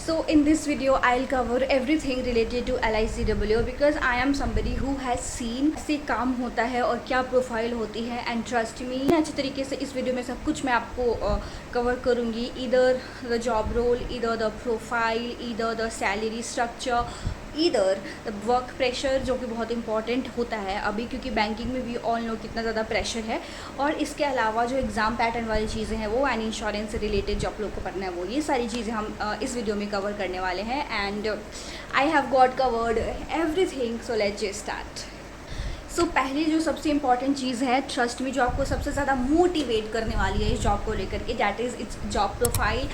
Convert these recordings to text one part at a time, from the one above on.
So in this video I'll cover everything related to LICW because I am somebody who has seen कैसे काम होता है और क्या प्रोफाइल होती है एंड ट्रस्ट मी अच्छे तरीके से इस वीडियो में सब कुछ मैं आपको कवर करूँगी. Either the job role, either the profile, either the salary structure, either the work pressure जो कि बहुत इंपॉर्टेंट होता है अभी, क्योंकि बैंकिंग में भी ऑल नो कितना ज़्यादा प्रेशर है. और इसके अलावा जो एग्ज़ाम पैटर्न वाली चीज़ें हैं वो एंड इंश्योरेंस से रिलेटेड जो आप लोग को पढ़ना है वो, ये सारी चीज़ें हम इस वीडियो में कवर करने वाले हैं. And I have got covered everything, so let's just start. So पहले जो सबसे इंपॉर्टेंट चीज़ है, ट्रस्ट में जो आपको सबसे ज़्यादा मोटिवेट करने वाली है इस जॉब को लेकर के, that is it's job profile.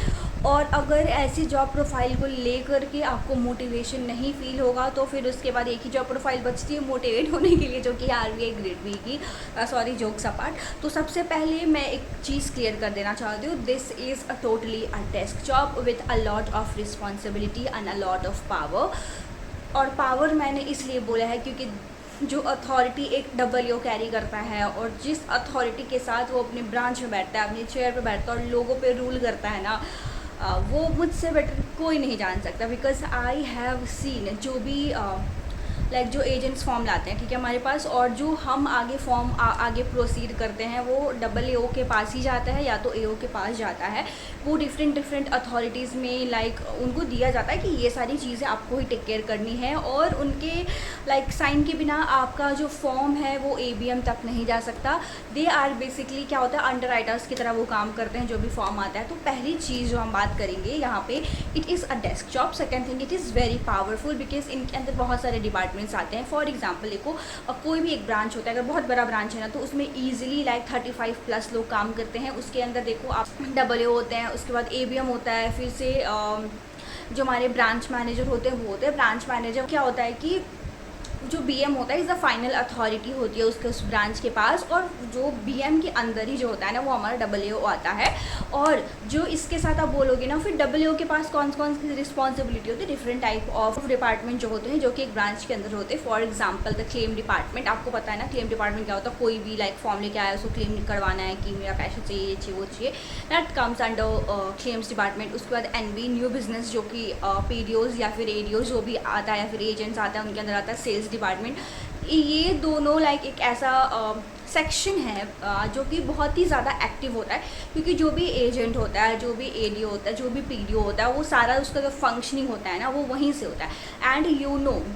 और अगर ऐसी जॉब प्रोफाइल को लेकर के आपको मोटिवेशन नहीं फील होगा तो फिर उसके बाद एक ही जॉब प्रोफाइल बचती है मोटिवेट होने के लिए, जो कि RBI ग्रेड बी की. Sorry, jokes apart. तो सबसे पहले मैं एक चीज़ क्लियर कर देना चाहती हूँ. This is a totally a desk job with a lot of responsibility and a lot of power. और पावर मैंने इसलिए बोला है क्योंकि जो अथॉरिटी एक WO कैरी करता है और जिस अथॉरिटी के साथ वो अपने ब्रांच में बैठता है, अपने चेयर पे बैठता है और लोगों पे रूल करता है ना, वो मुझसे बेटर कोई नहीं जान सकता. बिकॉज आई हैव सीन जो भी जो एजेंट्स फॉर्म लाते हैं, ठीक है, हमारे पास, और जो हम आगे फॉर्म आगे प्रोसीड करते हैं वो AO के पास ही जाता है या तो AO के पास जाता है. वो डिफरेंट अथॉरिटीज़ में उनको दिया जाता है कि ये सारी चीज़ें आपको ही टेक केयर करनी है, और उनके साइन के बिना आपका जो फॉर्म है वो ABM तक नहीं जा सकता. दे आर बेसिकली क्या होता है, अंडर राइटर्स की तरह वो काम करते हैं जो भी फॉर्म आता है. तो पहली चीज़ जो हम बात करेंगे यहाँ पे, it is a desk job. Second thing, it is very powerful because इनके अंदर बहुत सारे डिपार्टमेंट्स आते हैं. फॉर एग्जांपल देखो, कोई भी एक ब्रांच होता है, अगर बहुत बड़ा ब्रांच है ना तो उसमें ईजिली 35+ लोग काम करते हैं. उसके अंदर देखो आप WO होते हैं, उसके बाद ABM होता है, फिर से जो हमारे ब्रांच मैनेजर होते हैं वो होते हैं. ब्रांच मैनेजर क्या होता है कि जो BM होता है इज़ द फाइनल अथॉरिटी होती है उसके उस ब्रांच के पास, और जो BM के अंदर ही जो होता है ना वो हमारा WO आता है. और जो इसके साथ आप बोलोगे ना, फिर WO के पास कौन कौन सी रिस्पॉन्सिबिलिटी होती है, डिफरेंट टाइप ऑफ डिपार्टमेंट जो होते हैं जो कि एक ब्रांच के अंदर होते हैं. For example the claim department. आपको पता है ना क्लेम डिपार्टमेंट क्या होता है. कोई भी फॉर्म लेके आया, उसको क्लेम करवाना है कि मेरा पैसा चाहिए, ये चाहिए, वो चाहिए, that comes under claims department. उसके बाद NB न्यू बिजनेस, जो कि PDOs या फिर ADOs जो भी आता है या फिर एजेंट्स आता है, उनके अंदर आता है सेल्स डिपार्टमेंट. ये दोनों एक ऐसा सेक्शन है जो कि बहुत ही ज़्यादा एक्टिव होता है, क्योंकि जो भी एजेंट होता है, जो भी ADO होता है, जो भी PDO होता है, वो सारा उसका जो फंक्शनिंग होता है ना वो वहीं से होता है. एंड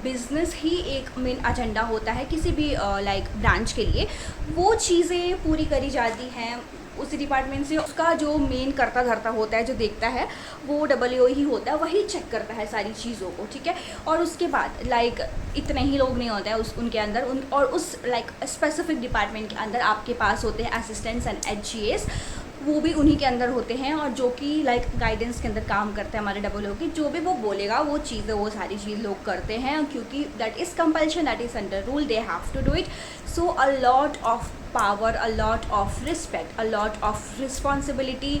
बिज़नेस ही एक मेन एजेंडा होता है किसी भी ब्रांच के लिए. वो चीज़ें पूरी करी जाती हैं उसी डिपार्टमेंट से. उसका जो मेन करता धरता होता है, जो देखता है, वो WO ही होता है, वही चेक करता है सारी चीज़ों को, ठीक है. और उसके बाद इतने ही लोग नहीं होते हैं उनके अंदर, और उस स्पेसिफिक डिपार्टमेंट के अंदर आपके पास होते हैं असिस्टेंट्स एंड HGAs. वो भी उन्हीं के अंदर होते हैं, और जो कि गाइडेंस के अंदर काम करते हैं हमारे WO की. जो भी वो बोलेगा वो चीज़ें, वो सारी चीज़ लोग करते हैं, क्योंकि that is compulsion, that is under rule, they have to do it. So a lot of power, a lot of respect, a lot of responsibility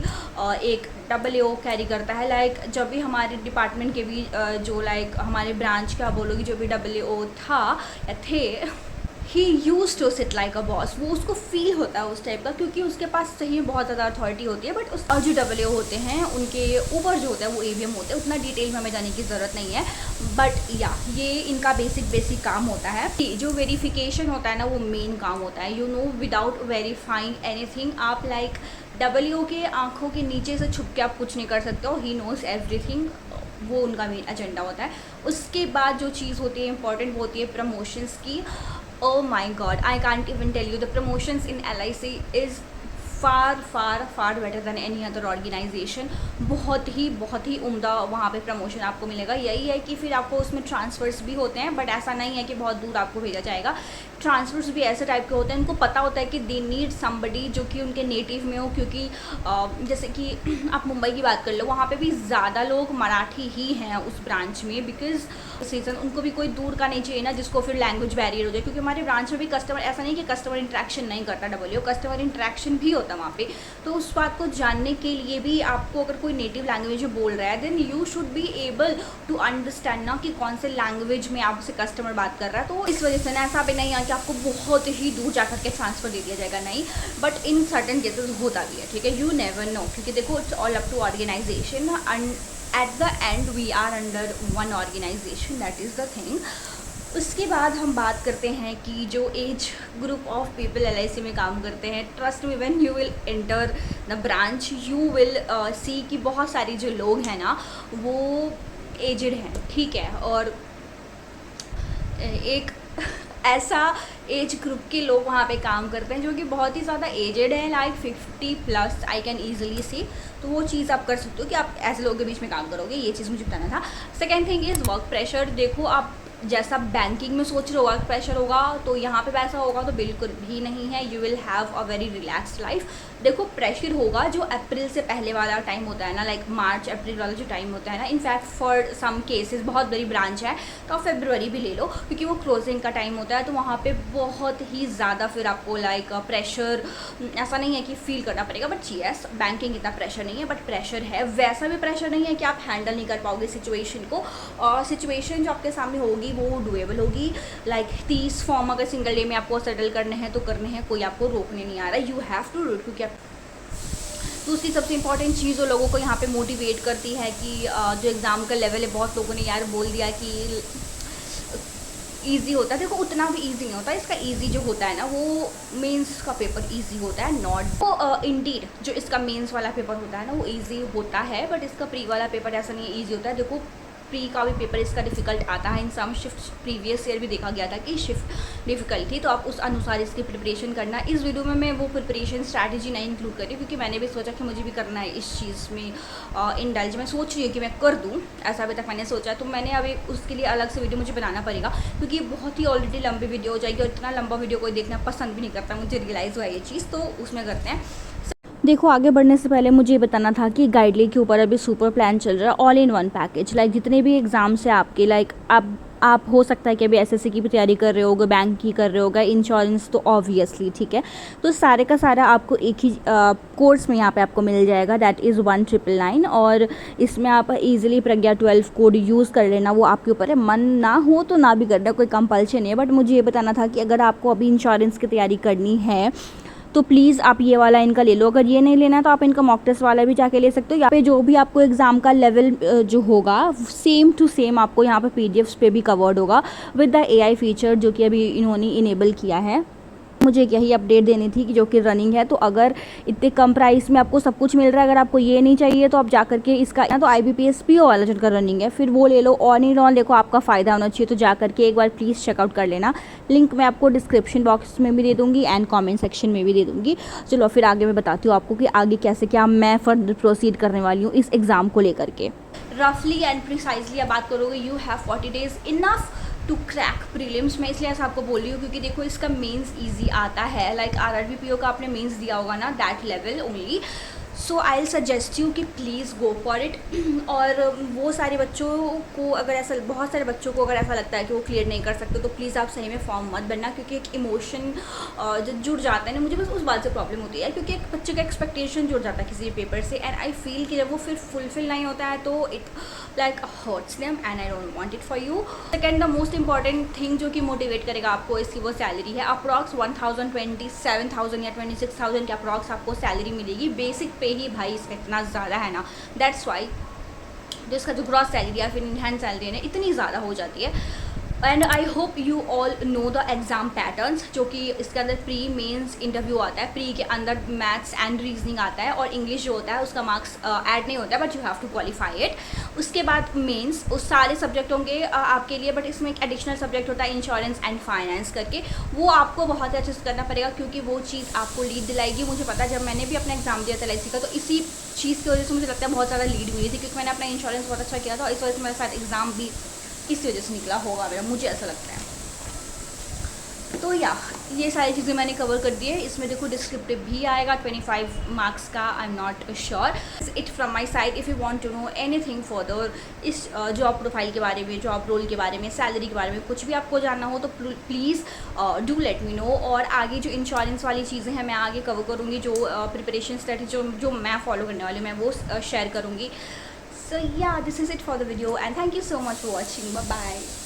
एक WO कैरी करता है. जब भी हमारे डिपार्टमेंट के भी जो हमारे ब्रांच का बोलोगी जो भी WO था या थे, he used to sit like a boss. वो उसको फील होता है उस टाइप का, क्योंकि उसके पास सही में बहुत ज़्यादा अथॉरिटी होती है. बट उस जो WO होते हैं उनके ऊपर जो होता है वो ABM होते हैं. उतना डिटेल में हमें जाने की ज़रूरत नहीं है, बट या ये इनका बेसिक काम होता है. जो वेरिफिकेशन होता है ना वो मेन काम होता है. विदाउट वेरीफाइंग एनीथिंग आप WO के आँखों के नीचे से छुप के आप कुछ नहीं कर सकते हो. He knows everything. वो उनका मेन एजेंडा होता है. उसके बाद जो चीज़ होती है इंपॉर्टेंट, वो होती है प्रमोशंस की. Oh my God, I can't even tell you, the promotions in LIC is far better than any other organization. बहुत ही उम्दा वहाँ पे प्रमोशन आपको मिलेगा. यही है कि फिर आपको उसमें ट्रांसफ़र्स भी होते हैं, बट ऐसा नहीं है कि बहुत दूर आपको भेजा जाएगा. ट्रांसफ़र्स भी ऐसे टाइप के होते हैं, उनको पता होता है कि दे नीड समबडी जो कि उनके नेटिव में हो, क्योंकि जैसे कि आप मुंबई की बात कर लो, वहाँ पे भी ज़्यादा लोग मराठी ही हैं उस ब्रांच में, बिकॉज सीज़न उनको भी कोई दूर का नहीं चाहिए ना जिसको फिर लैंग्वेज बैरियर हो जाए. क्योंकि हमारे ब्रांच में भी कस्टमर, ऐसा नहीं कि कस्टमर इंट्रैक्शन नहीं करता WO, कस्टमर इंट्रैक्शन भी होता है वहाँ पे. तो उस बात को जानने के लिए भी आपको, अगर कोई नेटिव लैंग्वेज में बोल रहा है, then you should be able to understand ना कि कौन से लैंग्वेज में आपसे कस्टमर बात कर रहा है. तो इस वजह से ना ऐसा भी नहीं है कि आपको बहुत ही दूर जा करके ट्रांसफ़र दे दिया जाएगा, नहीं. बट इन सर्टन केसेस होता भी है, ठीक है. यू नेवर नो, क्योंकि देखो it's all up to organisation. At the end we are under one organisation, that is the thing. उसके बाद हम बात करते हैं कि जो age group of people LIC में काम करते हैं, trust me when you will enter the branch you will see कि बहुत सारे जो लोग हैं ना वो एजड हैं, ठीक है। और एक ऐसा एज ग्रुप के लोग वहाँ पे काम करते हैं जो कि बहुत ही ज़्यादा एजड है, लाइक 50+ आई कैन ईजिली सी। तो वो चीज़ आप कर सकते हो कि आप ऐसे लोगों के बीच में काम करोगे, ये चीज़ मुझे बताना था। Second thing is work pressure. देखो आप जैसा बैंकिंग में सोच रहे हो वर्क प्रेशर होगा तो यहाँ पे वैसा होगा तो बिल्कुल भी नहीं है। You will have a very relaxed life. देखो प्रेशर होगा जो अप्रैल से पहले वाला टाइम होता है ना, लाइक मार्च अप्रैल वाला जो टाइम होता है ना, इनफैक्ट फॉर सम केसेस बहुत बड़ी ब्रांच है तो आप फरवरी भी ले लो क्योंकि वो क्लोजिंग का टाइम होता है। तो वहाँ पे बहुत ही ज़्यादा फिर आपको लाइक प्रेशर, ऐसा नहीं है कि फील करना पड़ेगा, बट यस बैंकिंग इतना प्रेशर नहीं है, बट प्रेशर है। वैसा भी प्रेशर नहीं है कि आप हैंडल नहीं कर पाओगे सिचुएशन को, और सिचुएशन जो आपके सामने होगी वो डुएबल होगी। लाइक 30 फॉर्म अगर सिंगल डे में आपको सेटल करने हैं तो करने हैं, कोई आपको रोकने नहीं आ रहा। You have to do it. क्योंकि दूसरी सबसे इंपॉर्टेंट चीज़ जो लोगों को यहाँ पे मोटिवेट करती है कि जो एग्ज़ाम का लेवल है, बहुत लोगों ने यार बोल दिया कि ईजी होता है। देखो उतना भी ईजी नहीं होता, इसका ईजी जो होता है ना वो मेंस का पेपर ईजी होता है, नॉट तो इंडीड जो इसका मेंस वाला पेपर होता है ना वो ईजी होता है, बट इसका प्री वाला पेपर ऐसा नहीं है ईजी होता है। देखो प्री का भी पेपर इसका डिफ़िकल्ट आता है। इन सम शिफ्ट प्रीवियस ईयर भी देखा गया था कि शिफ्ट डिफ़िकल्ट थी, तो आप उस अनुसार इसकी प्रिपरेशन करना। इस वीडियो में मैं वो प्रिपरेशन स्ट्रैटेजी नहीं इंक्लूड करी क्योंकि मैंने भी सोचा कि मुझे भी करना है इस चीज़ में इंडल्ज। मैं सोच रही हूँ कि मैं कर दूँ, ऐसा अभी तक मैंने सोचा, तो मैंने अभी उसके लिए अलग से वीडियो मुझे बनाना पड़ेगा क्योंकि बहुत ही ऑलरेडी लंबी वीडियो हो जाएगी और इतना लंबा वीडियो कोई देखना पसंद भी नहीं करता, मुझे रियलाइज़ हुआ ये चीज़, तो उसमें करते हैं। देखो आगे बढ़ने से पहले मुझे ये बताना था कि गाइडली के ऊपर अभी सुपर प्लान चल रहा है, all in one package. Like जितने भी एग्ज़ाम्स हैं आपके, लाइक आप हो सकता है कि अभी SSC की भी तैयारी कर रहे होगे, बैंक की कर रहे होगा, इंश्योरेंस तो ऑब्वियसली, ठीक है। तो सारे का सारा आपको एक ही कोर्स में यहाँ पे आपको मिल जाएगा, दैट इज़ 1999। और इसमें आप इजीली प्रज्ञा 12 कोड यूज़ कर लेना, वो आपके ऊपर है, मन ना हो तो ना भी करना, कोई कंपल्शन नहीं है। बट मुझे ये बताना था कि अगर आपको अभी इंश्योरेंस की तैयारी करनी है तो प्लीज़ आप ये वाला इनका ले लो। अगर ये नहीं लेना है तो आप इनका मॉक टेस्ट वाला भी जाके ले सकते हो। यहाँ पे जो भी आपको एग्ज़ाम का लेवल जो होगा सेम टू सेम आपको यहाँ पे PDFs पे भी कवर्ड होगा विद द AI फीचर जो कि अभी इन्होंने इनेबल किया है। मुझे यही अपडेट देनी थी कि जो कि रनिंग है। तो अगर इतने कम प्राइस में आपको सब कुछ मिल रहा है, अगर आपको ये नहीं चाहिए तो आप जा करके इसका तो IBPS PO वाला जिनका रनिंग है फिर वो ले लो। ऑन एंड ऑन देखो आपका फ़ायदा होना चाहिए, तो जा करके एक बार प्लीज़ चेकआउट कर लेना। लिंक मैं आपको डिस्क्रिप्शन बॉक्स में भी दे दूँगी एंड कॉमेंट सेक्शन में भी दे दूँगी। चलो फिर आगे मैं बताती हूँ आपको कि आगे कैसे क्या मैं फर्दर प्रोसीड करने वाली हूँ इस एग्ज़ाम को लेकर के। रफली एंड प्रिसाइजली आप बात करोगे, you have 40 days enough to crack prelims. मैं इसलिए ऐसा आपको बोल रही हूँ क्योंकि देखो इसका मेंस इजी आता है, लाइक RRB PO का आपने मेंस दिया होगा ना, that level only. So I will suggest you कि प्लीज़ गो फॉर इट। और वो सारे बच्चों को अगर ऐसा, बहुत सारे बच्चों को अगर ऐसा लगता है कि वो क्लियर नहीं कर सकते तो प्लीज़ आप सही में फॉर्म मत भरना, क्योंकि एक इमोशन जो जुड़ जाता है ना, मुझे बस उस बात से प्रॉब्लम होती है क्योंकि एक बच्चे का एक्सपेक्टेशन जुड़ जाता है किसी पेपर से, एंड आई फील कि जब वो फिर फुलफिल नहीं होता है तो it like hurts them and I don't want it for you. Second the most important thing जो कि मोटिवेट करेगा आपको इसकी वो सैलरी है। अप्रॉक्स 27,000 या 26,000 के अप्रॉक्स आपको सैलरी मिलेगी। बेसिक पे ही भाई इसका इतना ज़्यादा है ना, दैट्स वाई जो इसका जो ग्रॉस सैलरी या फिर इनहैंड सैलरी है ना इतनी ज़्यादा हो जाती है। And I hope you all know the exam patterns, जो कि इसके अंदर प्री मेंस इंटरव्यू आता है, प्री के अंदर मैथ्स एंड रीजनिंग आता है, और इंग्लिश जो होता है उसका मार्क्स ऐड नहीं होता है, but you have to qualify it. उसके बाद मेंस उस सारे सब्जेक्ट होंगे आपके लिए, बट इसमें एक एडिशनल सब्जेक्ट होता है इंश्योरेंस एंड फाइनेंस करके, वो आपको बहुत अच्छे से करना पड़ेगा क्योंकि वो चीज़ आपको लीड दिलाएगी। मुझे पता है जब मैंने भी अपना एग्जाम दिया था LIC का, तो इसी चीज़ की वजह से मुझे लगता है बहुत ज़्यादा लीड मिली थी, क्योंकि मैंने अपना इंश्योरेंस बहुत अच्छा किया था, और इस वजह से मेरे साथ एग्ज़ाम भी इस वजह से निकला होगा मेरा, मुझे ऐसा लगता है। तो या ये सारी चीज़ें मैंने कवर कर दी है। इसमें देखो डिस्क्रिप्टिव भी आएगा 25 मार्क्स का, I am not sure. It from my side. If you want to know anything further इस जॉब प्रोफाइल के बारे में, जॉब रोल के बारे में, सैलरी के बारे में, कुछ भी आपको जानना हो तो please do let me know. और आगे जो इंश्योरेंस वाली चीज़ें हैं मैं आगे कवर करूँगी, जो प्रिपरेशन स्ट्रेटजी जो मैं फॉलो करने वाली हूँ मैं वो शेयर करूँगी। So yeah, this is it for the video and thank you so much for watching. Bye bye.